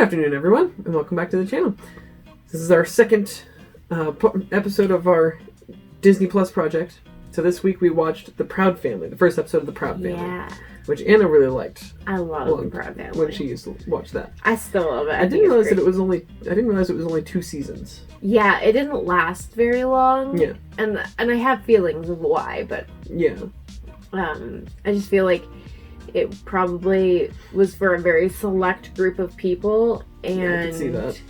afternoon, everyone, and welcome back to the channel. This is our second episode of our Disney Plus project. So this week we watched The Proud Family, the first episode of The Proud Family, which Anna really liked. I love The Proud Family when she used to watch that. I still love it. I didn't realize it was only 2 seasons. Yeah, it didn't last very long. Yeah, and I have feelings of why, but yeah, I just feel like it probably was for a very select group of people, and yeah, I can see that.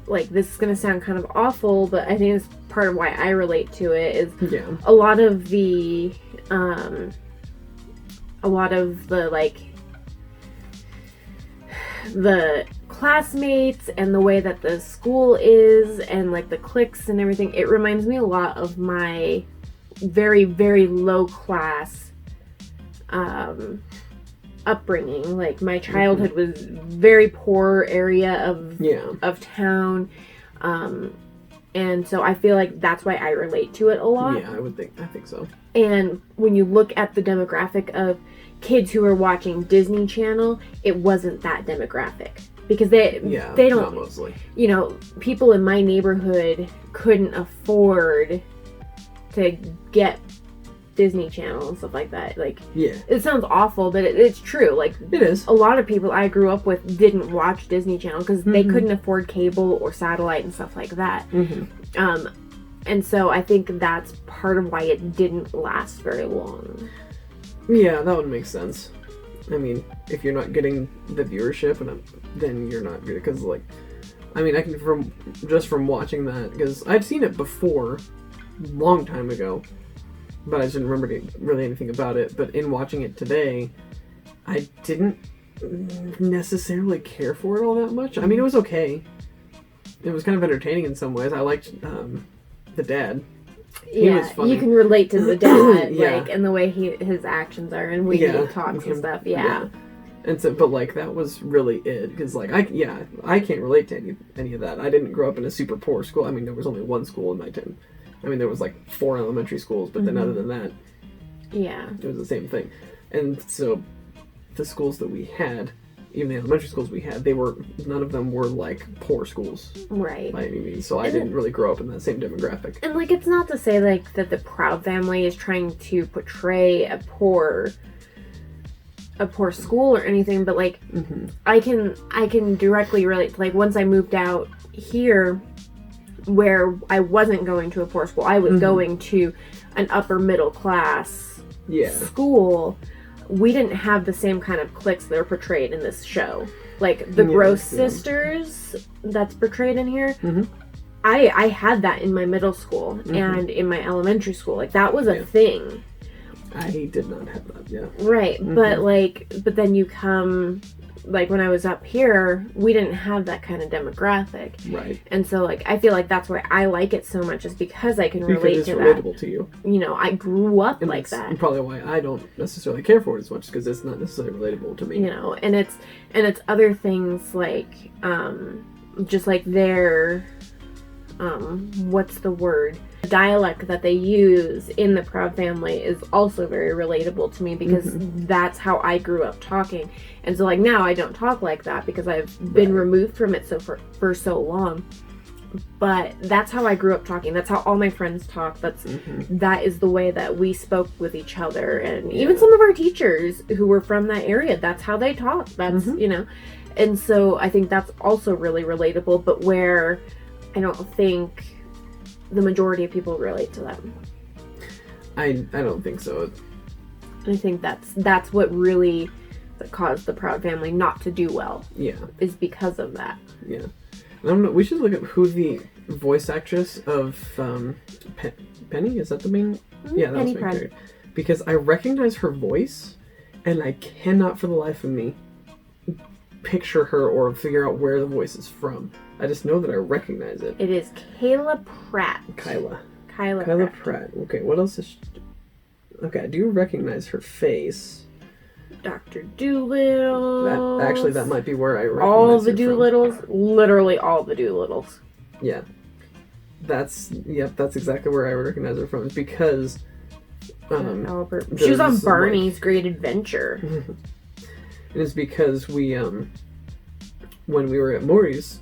Like, this is gonna sound kind of awful, but I think it's part of why I relate to it is a lot of the like the classmates and the way that the school is and like the cliques and everything. It reminds me a lot of my very, very low class upbringing. Like, my childhood was very poor area of town, and so I feel like that's why I relate to it a lot. Yeah, I think so. And when you look at the demographic of kids who are watching Disney Channel, it wasn't that demographic, because they don't, mostly. You know, people in my neighborhood couldn't afford to get Disney Channel and stuff like that. Like, it sounds awful, but it's true. Like, it is. A lot of people I grew up with didn't watch Disney Channel because they couldn't afford cable or satellite and stuff like that. And so I think that's part of why it didn't last very long. Yeah, that would make sense. I mean, if you're not getting the viewership, then you're not good. Because, like, I mean, I can from watching that, because I'd seen it before, long time ago, but I just didn't remember really anything about it. But in watching it today, I didn't necessarily care for it all that much. I mean, it was okay. It was kind of entertaining in some ways. I liked the dad. He was funny. You can relate to the dad, like, and the way his actions are and when he talks and stuff. And so, but like, that was really it, because like I can't relate to any of that. I didn't grow up in a super poor school. I mean, there was only one school in my town. I mean, there was like 4 elementary schools, but then other than that, it was the same thing. And so the schools that we had, even the elementary schools we had, none of them were like poor schools, right, by any means. So I didn't really grow up in that same demographic. And like, it's not to say like that the Proud Family is trying to portray a poor school or anything, but like, I can directly relate. Like, once I moved out here, where I wasn't going to a poor school, I was going to an upper middle class school. We didn't have the same kind of cliques that are portrayed in this show. Like, the Gross sisters that's portrayed in here, I had that in my middle school and in my elementary school. Like, that was a thing. I did not have that, Right, but then you come, like, when I was up here, we didn't have that kind of demographic. Right. And so, like, I feel like that's why I like it so much, is because I can relate to that. Because it's relatable to you. You know, I grew up and like that. And probably why I don't necessarily care for it as much, because it's not necessarily relatable to me. You know, and it's other things like, just like their, what's the word? The dialect that they use in the Proud Family is also very relatable to me, because that's how I grew up talking. And so, like, now I don't talk like that because I've been removed from it for so long. But that's how I grew up talking. That's how all my friends talk. That is the way that we spoke with each other. And even some of our teachers who were from that area, that's how they talk. That's, you know. And so I think that's also really relatable, but where I don't think the majority of people relate to them. I don't think so. I think that's what really caused the Proud Family not to do well. Yeah. Is because of that. Yeah. I don't know, we should look at who the voice actress of Penny, is that the main? Yeah, that was the main character. Because I recognize her voice, and I cannot for the life of me picture her or figure out where the voice is from. I just know that I recognize it. It is Kyla Pratt. Kyla Pratt. Okay, what else is she... Okay, I do recognize her face. Dr. Dolittle. That might be where I recognize all the Dolittles. Literally all the Dolittles. Yeah. That's exactly where I recognize her from. It's because She was on Barney's Great Adventure. And it's because we, when we were at Maury's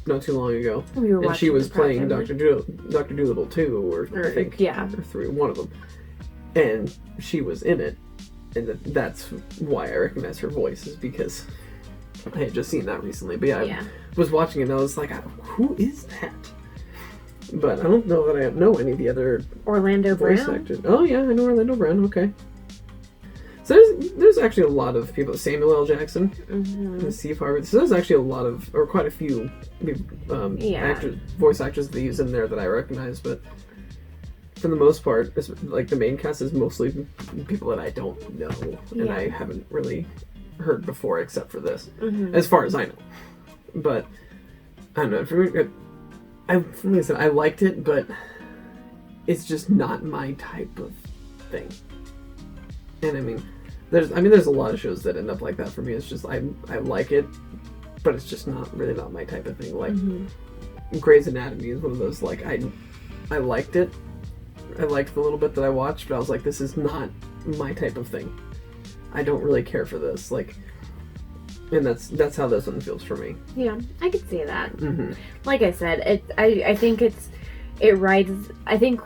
not too long ago, We were and she watching was The Proud playing Family. Dr. Dolittle 2, or I think, yeah. or 3, one of them. And she was in it. And that's why I recognize her voice, is because I had just seen that recently. But yeah, Yeah. I was watching it and I was like, who is that? But I don't know that I know any of the other Orlando voice Brown. actors. Oh yeah, I know Orlando Brown, okay. So there's actually a lot of people. Samuel L. Jackson, Mm-hmm. and Steve Harvey. So there's actually a lot of, or quite a few Yeah. voice actors they use in there that I recognize, but for the most part, like the main cast is mostly people that I don't know and Yeah. I haven't really heard before, except for this, Mm-hmm. as far as I know. But I don't know. For me, like I said, I liked it, but it's just not my type of thing. And I mean, there's a lot of shows that end up like that for me. It's just I like it, but it's just not my type of thing. Like Mm-hmm. Grey's Anatomy is one of those, like I liked it. I liked the little bit that I watched, but I was like, this is not my type of thing. I don't really care for this. Like, and that's how this one feels for me. Yeah, I could see that. Mm-hmm. Like I said, I think it rides. I think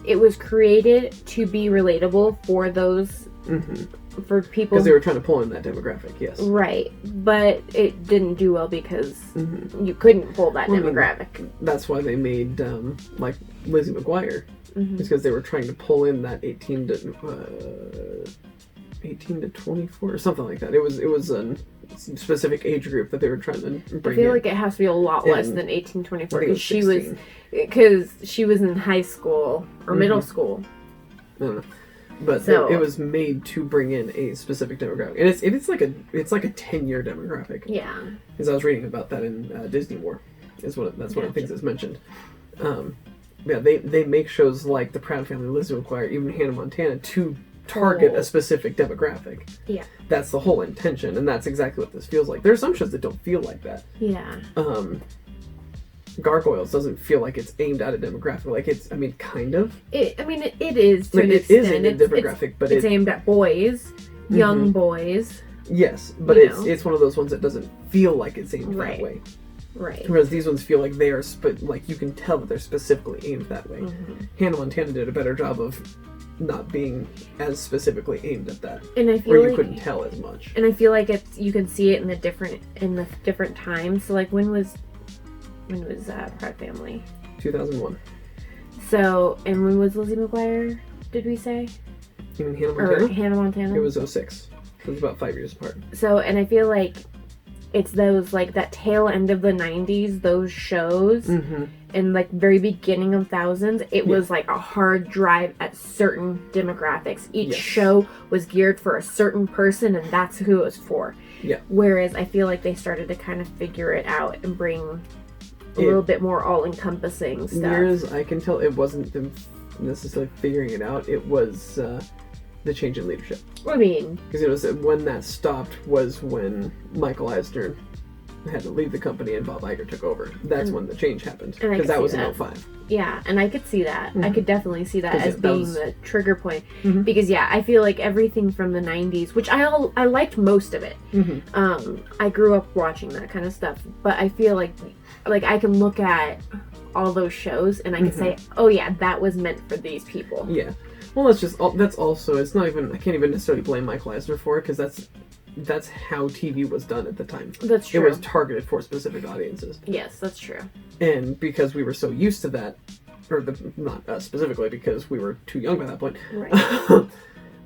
it was created to be relatable for those Mm-hmm. for people. Because they were trying to pull in that demographic, yes. Right, but it didn't do well because Mm-hmm. you couldn't pull that Well, I mean, demographic. That's why they made like Lizzie McGuire. Mm-hmm. It's because they were trying to pull in that 18 to 24 or something like that. It was a specific age group that they were trying to I bring feel in. like it has to be a lot less And than 1824 I think it because was she was in high school or Mhm. middle school. I don't know. But So- it was made to bring in a specific demographic, and it's like a 10-year demographic. Yeah. Because I was reading about that in Disney War, that's one of the things that's mentioned. Yeah, they make shows like The Proud Family, Lizzie McGuire, even Hannah Montana to target a specific demographic. Yeah. That's the whole intention, and that's exactly what this feels like. There are some shows that don't feel like that. Yeah. Gargoyles doesn't feel like it's aimed at a demographic. Like kind of. It is to Like an it is extent. a demographic, but it's aimed at boys, young boys. Yes, but You it's know. it's one of those ones that doesn't feel like it's aimed Right. that way. Right. Whereas these ones feel like they are like you can tell that they're specifically aimed that way. Mhm. Hannah Montana did a better job of not being as specifically aimed at that, And I feel where you like couldn't tell as much. and I feel like you can see it in the different times. So like when was Proud Family? 2001. So and when was Lizzie McGuire? Did we say You mean Hannah or Montana? Hannah Montana? It was 06. So it was about 5 years apart. So and I feel like it's those like that tail end of the 90s, those shows. Mm-hmm. In like very beginning of thousands, it Yeah. was like a hard drive at certain demographics. Each Yes. show was geared for a certain person, and that's who it was for. Yeah. Whereas I feel like they started to kind of figure it out and bring a little bit more all-encompassing stuff. Near as I can tell, it wasn't them necessarily figuring it out. It was the change in leadership. I mean, Because it was when that stopped was when Michael Eisner had to leave the company and Bob Iger took over. That's when the change happened. And I Because could that see was that. in 05. yeah, and I could see that. I could definitely see that 'Cause as that being was- the trigger point. Mhm. Because yeah, I feel like everything from the 90s, which I liked most of it. Mm-hmm. I grew up watching that kind of stuff, but I feel like I can look at all those shows and I can say, oh yeah, that was meant for these people. Yeah. Well, that's also, it's not even, I can't even necessarily blame Michael Eisner for it, because that's how TV was done at the time. That's true. It was targeted for specific audiences. Yes, that's true. And because we were so used to that, or not us specifically, because we were too young by that point, Right.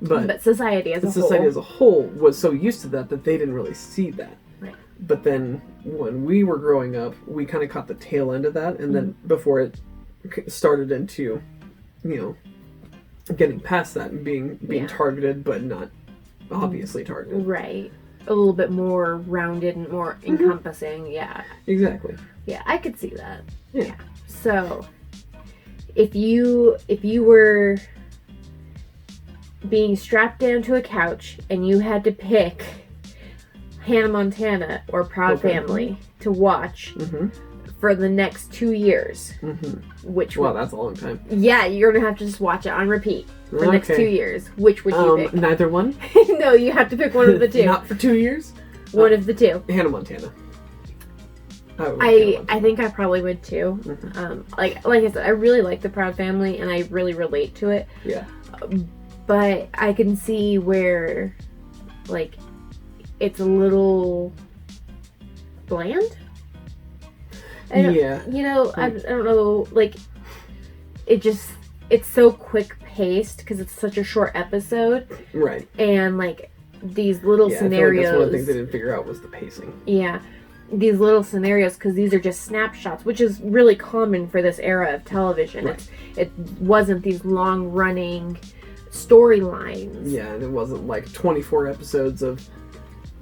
but society as a society whole. as a whole was so used to that they didn't really see that. Right. But then when we were growing up, we kind of caught the tail end of that, and then before it started into, getting past that and being Yeah. targeted, but not obviously targeted. Right. A little bit more rounded and more encompassing. Yeah. Exactly. Yeah, I could see that. Yeah. So, if you were being strapped down to a couch and you had to pick Hannah Montana or Proud Okay. Family to watch Mm-hmm. for the next 2 years, Mm-hmm. which Wow, one? that's a long time. Yeah, you're gonna have to just watch it on repeat. for the next 2 years. Which would you pick? Neither one. No, you have to pick one of the two. Not for 2 years. One of the two. Hannah Montana. I think I probably would too. Mm-hmm. Like I said, I really like the Proud Family, and I really relate to it. Yeah. But I can see where, like, it's a little bland. Yeah. You know, I don't know, like, it's so quick paced because it's such a short episode. Right. And, like, these little scenarios. I feel like that's one of the things they didn't figure out was the pacing. Yeah. These little scenarios, because these are just snapshots, which is really common for this era of television. Right. It wasn't these long running storylines. Yeah, and it wasn't like 24 episodes of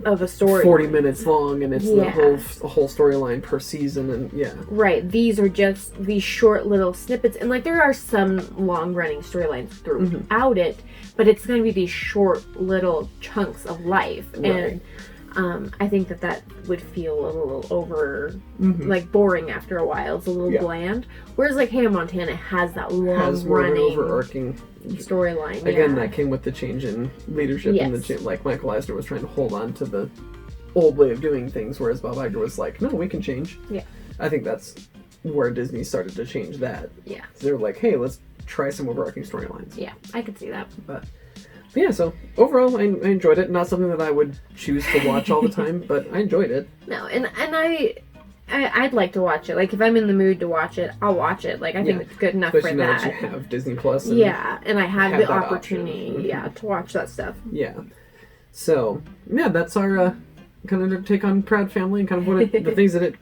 a story 40 minutes long, and it's Yeah. the whole storyline per season, and yeah. Right. These are just these short little snippets, and like there are some long running storylines throughout it, but it's going to be these short little chunks of life, Right. and I think that would feel a little over, like boring after a while. It's a little bland. Whereas like Hannah Montana has that long Has more of an running overarching storyline. Again, that came with the change in leadership, and the like Michael Eisner was trying to hold on to the old way of doing things, whereas Bob Iger was like, no, we can change. Yeah. I think that's where Disney started to change that. Yeah. So they were like, hey, let's try some overarching storylines. Yeah, I could see that. But yeah, so overall, I enjoyed it. Not something that I would choose to watch all the time, but I enjoyed it. No, and I'd like to watch it. Like, if I'm in the mood to watch it, I'll watch it. Like, I think it's good enough Especially for now that. that you have Disney Plus. And and I have the that opportunity, option. to watch that stuff. Yeah. So, yeah, that's our kind of take on Proud Family and kind of what the things that it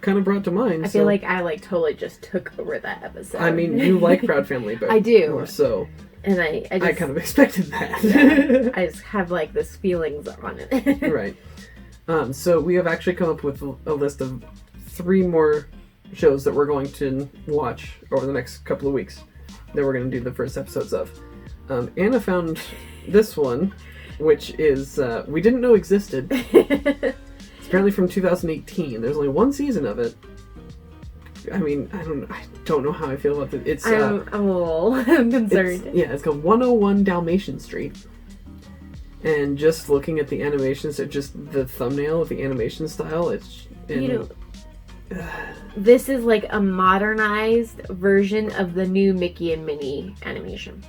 kind of brought to mind. I feel like I totally just took over that episode. I mean, you like Proud Family, but I do. More so. And I just, I kind of expected that. I just have like this feelings on it. Right. So we have actually come up with a list of 3 more shows that we're going to watch over the next couple of weeks that we're going to do the first episodes of. Anna found this one, which is we didn't know existed. It's apparently from 2018. There's only 1 season of it. I mean, I don't know how I feel about it. It's I'm a little concerned. It's called 101 Dalmatian Street. And just looking at the animations, or just the thumbnail of the animation style, this is like a modernized version of the new Mickey and Minnie animation.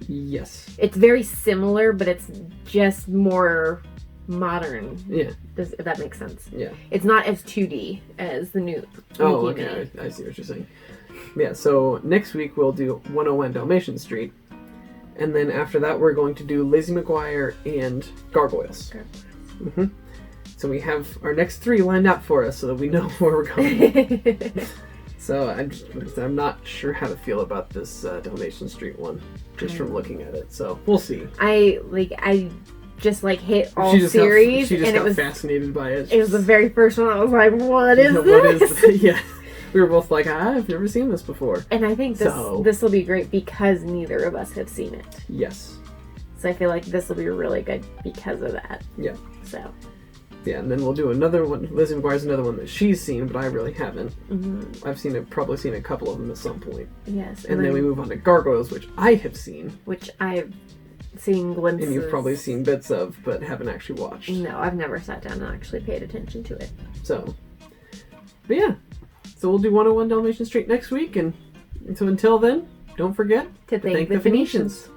Yes. It's very similar, but it's just more modern. Yeah. If that makes sense. Yeah. It's not as 2D as the new Oh, Mickey and okay. Minnie. I see what you're saying. Yeah, so next week we'll do 101 Dalmatian Street. And then after that we're going to do Lizzie McGuire and Gargoyles. So we have our next 3 lined up for us so that we know where we're going. So I'm not sure how to feel about this Dalmatian Street one, just from looking at it. So we'll see. I just hit all series, she just and got it was fascinated by it. It was the very first one. I was like, "What is this?" What is this? Yeah, we were both like, "I've never seen this before." And I think this will be great because neither of us have seen it. Yes. So I feel like this will be really good because of that. Yeah. So. Yeah, and then we'll do another one. Lizzie McGuire's another one that she's seen, but I really haven't. I've probably seen a couple of them at some point. Yes. And then we move on to Gargoyles, which I have seen. Which I've seen glimpses. And you've probably seen bits of, but haven't actually watched. No, I've never sat down and actually paid attention to it. So, but yeah. So we'll do 101 Dalmatian Street next week, and so until then, don't forget to thank the Phoenicians.